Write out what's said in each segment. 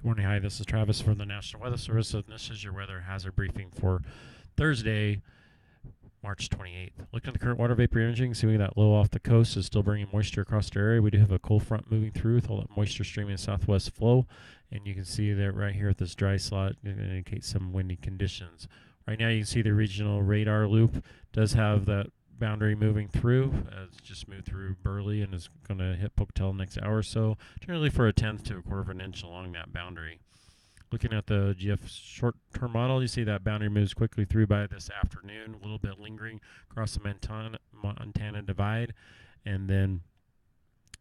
Good morning. Hi, this is Travis from the National Weather Service, and this is your weather hazard briefing for Thursday, March 28th. Looking at the current water vapor imaging, seeing that low off the coast is still bringing moisture across the area. We do have a cold front moving through with all that moisture streaming southwest flow, and you can see that right here at this dry slot, it indicates some windy conditions. Right now, you can see the regional radar loop does have that boundary moving through. It's just moved through Burley and is going to hit Pocatello next hour or so, generally for a tenth to a quarter of an inch along that boundary. Looking at the GF short-term model, you see that boundary moves quickly through by this afternoon, a little bit lingering across the Montana divide, and then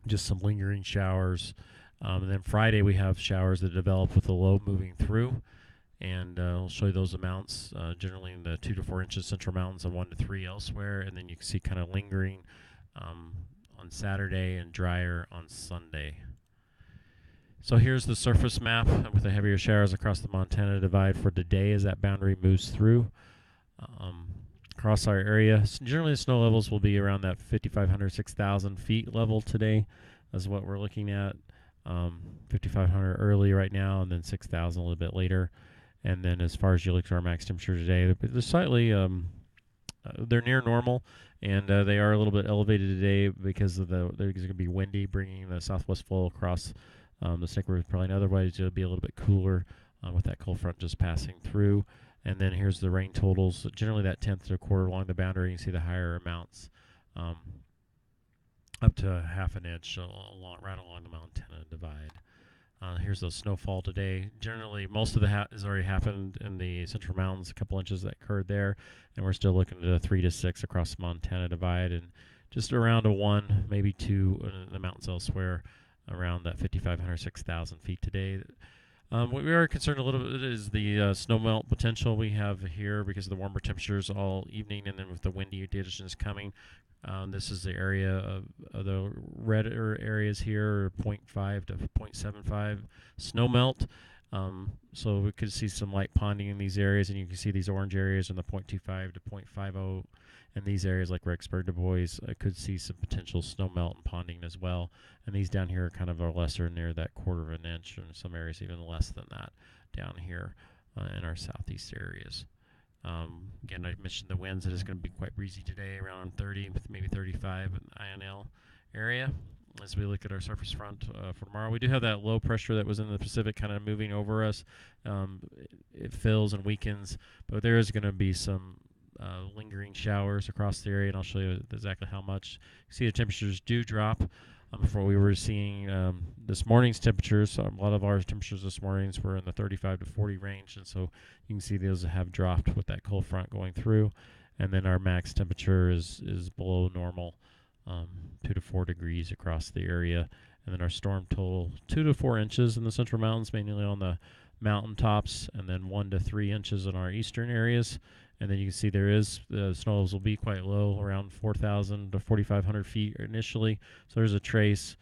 just some lingering showers. And then Friday we have showers that develop with the low moving through, and I'll show you those amounts, generally in the 2 to 4 inches central mountains and 1 to 3 elsewhere, and then you can see kind of lingering on Saturday and drier on Sunday. So here's the surface map with the heavier showers across the Montana divide for today as that boundary moves through across our area. So generally the snow levels will be around that 5,500, 6,000 feet level today. That's what we're looking at. 5,500 early right now, and then 6,000 a little bit later. And then as far as you look to our max temperature today, they're slightly, they're near normal, and they are a little bit elevated today because of they're going to be windy, bringing the southwest flow across the Snake River. Probably otherwise it'll be a little bit cooler with that cold front just passing through. And then here's the rain totals. Generally that tenth to a quarter along the boundary. You can see the higher amounts up to a half an inch right along the Montana divide. Here's the snowfall today. Generally, most of the has already happened in the central mountains, a couple inches that occurred there, and we're still looking at a 3 to 6 across the Montana divide, and just around a 1, maybe 2 in the mountains elsewhere, around that 5,500, 6,000 feet today. What we are concerned a little bit is the snow melt potential we have here because of the warmer temperatures all evening, and then with the windy conditions coming. This is the area of the redder areas here, 0.5 to 0.75 snow melt. So we could see some light ponding in these areas, and you can see these orange areas in the 0.25 to 0.50. And these areas like Rexburg, Du Bois, could see some potential snow melt and ponding as well. And these down here are kind of lesser, near that quarter of an inch, and some areas even less than that down here in our southeast areas. Again, I mentioned the winds. It is going to be quite breezy today, around 30, maybe 35 in the INL area. As we look at our surface front for tomorrow, we do have that low pressure that was in the Pacific kind of moving over us. It fills and weakens, but there is going to be some lingering showers across the area, and I'll show you exactly how much. You see the temperatures do drop from what we were seeing this morning's temperatures. A lot of our temperatures this morning were in the 35 to 40 range, and so you can see those have dropped with that cold front going through. And then our max temperature is below normal, 2 to 4 degrees across the area. And then our storm total 2 to 4 inches in the central mountains, mainly on the mountain tops, and then 1 to 3 inches in our eastern areas. And then you can see there is the snow levels will be quite low, around 4,000 to 4,500 feet initially. So there's a trace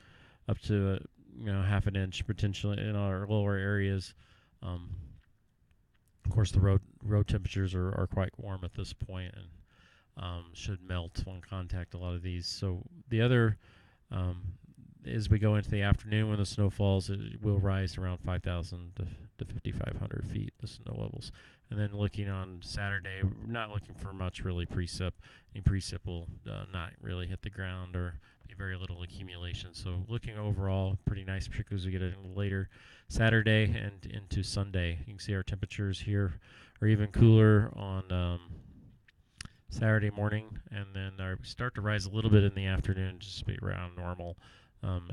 up to half an inch potentially in our lower areas. Of course, the road temperatures are quite warm at this point, and should melt on contact a lot of these. So the other, as we go into the afternoon when the snow falls, it will rise to around 5,000 to 5,500 feet, the snow levels. And then looking on Saturday, we're not looking for much really precip. Any precip will not really hit the ground or be very little accumulation. So looking overall pretty nice, particularly as we get a little later Saturday and into Sunday. You can see our temperatures here are even cooler on Saturday morning, and then we start to rise a little bit in the afternoon, just to be around normal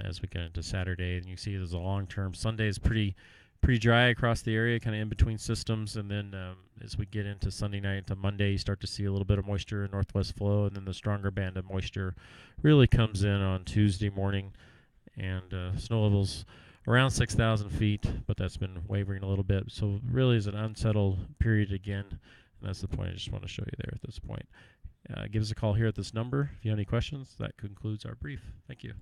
as we get into Saturday. And you see there's a long-term. Sunday is pretty dry across the area, kind of in between systems, and then as we get into Sunday night into Monday, you start to see a little bit of moisture in northwest flow, and then the stronger band of moisture really comes in on Tuesday morning, and snow levels around 6,000 feet, but that's been wavering a little bit. So really is an unsettled period again, and that's the point I just want to show you there at this point. Give us a call here at this number if you have any questions. That concludes our brief. Thank you.